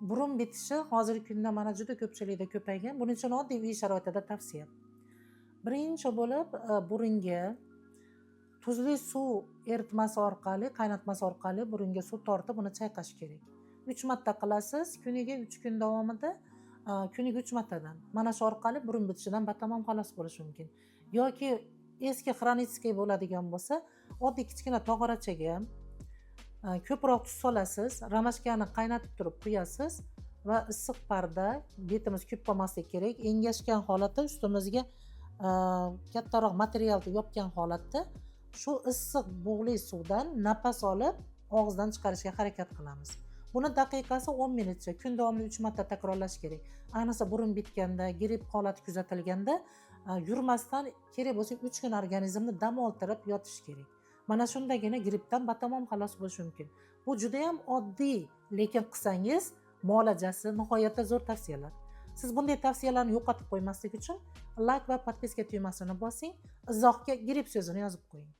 burun bitishi hozirgi kunda mana juda ko'pchilikda ko'paygan. Buning uchun oddiy uy sharoitida tavsiya. Birinchi bo'lib burunga tuzli suv eritmasi orqali, qaynatmasi orqali burunga suv tortib uni chayqash kerak. 3 marta qilasiz, kuniga 3 kun davomida kuniga 3 martadan. Mana shu orqali burun bitishidan batamom xalos bo'lish mumkin. Yoki eski xronitskiy bo'ladigan bo'lsa, oddiy kichkina tog'orachaga ko'proq tuz solasiz, ramashkani qaynatib turib quyasiz va issiq parda, betimiz kuyib qolmasligi kerak. Engashgan holatda ustimizga kattaroq materialni yopgan holatda shu issiq bug'li suvdan nafas olib og'izdan chiqarishga harakat qilamiz. Buni daqiqasi 10 minutcha, kun davomida 3 marta takrorlash kerak. Ayniqsa burun bitganda, gripp holati kuzatilganda yurmasdan kerak bo'lsa 3 kun organizmni dam oltirib yotish kerak. Mana shundagina grippdan batamom xalos bo'lish mumkin. Bu juda ham oddiy, lekin qilsangiz muolajasi nihoyatda zo'r tavsiyalar. Siz bunday tavsiyalarni yo'qotib qo'ymaslik uchun like va podpiska tugmasini bosing, izohga gripp so'zini yozib qo'ying.